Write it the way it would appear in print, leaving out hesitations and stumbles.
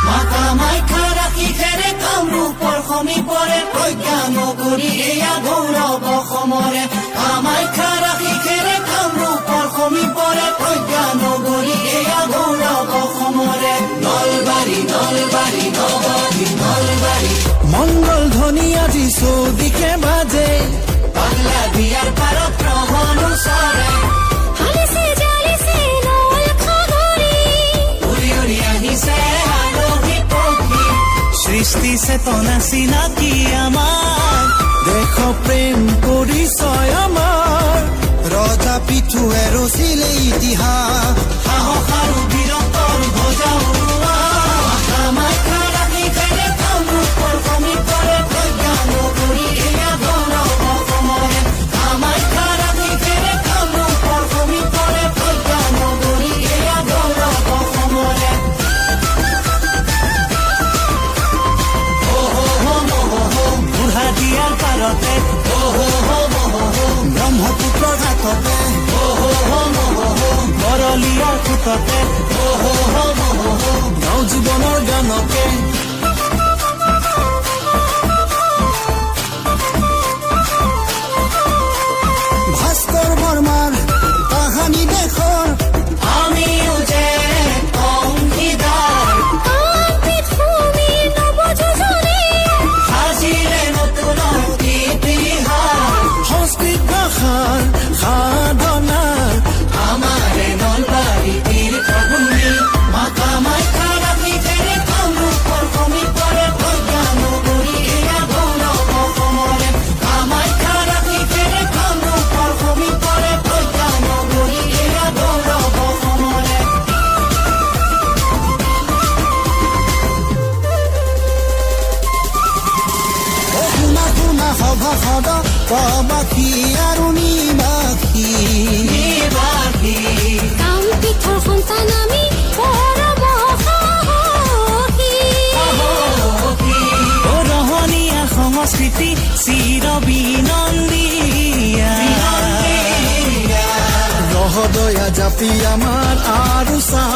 মা কামাখ্যা ৰাখি খেৰে কামৰূপৰ সমীপৰে প্ৰজ্ঞা নগৰী এয়া গৌৰৱ অসমৰে কামাখ্যা ৰাখি খেৰে কামৰূপৰ সমীপৰে প্ৰজ্ঞা নগৰী এয়া গৌৰৱ অসমৰে নলবাৰী নলবাৰী নৱদ্বীপ নলবাৰী মংগল ধ্বনি আজি চৌদিশে বাজে পাগলা দিয়াৰ পাৰত প্ৰহণু চৰে সৃষ্টি চেতনা চিনাকি আমাৰ দেশ প্ৰেম পৰিচয় আমাৰ ৰজা পিঠুৱে ৰচিলে ইতিহাস সাহস আৰু বীৰত্বৰ ধ্বজা উৰুৱা কামাখ্যা ৰাখি খেৰে কামৰূপৰ সমীপৰে প্ৰজ্ঞা নগৰী এয়া গৌৰৱ অসমৰে কামাখ্যা ৰাখি খেৰে কামৰূপৰ সমীপৰে প্ৰজ্ঞা নগৰী এয়া গৌৰৱ অসমৰে দিয়াৰ পাৰতে ব্ৰহ্মপুত্ৰৰ ঘাটতে বৰলীয়াৰ ফুটতে নৱজীৱনৰ গানকে ভাস্কৰ বৰ্মাৰ কাহানী দেশৰ আমিও যে অংশীদাৰ সংস্কৃত ভাষাৰ সাধনাৰ আমাৰে নলবাৰী তীৰ্থভূমি মা কামাখ্যা ৰাখি খেৰে কামৰূপৰ সমীপৰে প্ৰজ্ঞা নগৰী এয়া গৌৰৱ অসমৰে কামাখ্যা ৰাখি খেৰে কামৰূপৰ সমীপৰে প্ৰজ্ঞা নগৰী এয়া গৌৰৱ অসমৰে শুনা শুনা সভাসদ প্ৰবাসী আৰু নিবাসী কামপীঠৰ সন্তান আমি পৰম সাহসী ৰহণীয়া সংস্কৃতি চিৰ বিনন্দীয়া ৰহদয়া জাতি আমাৰ আৰু চাহ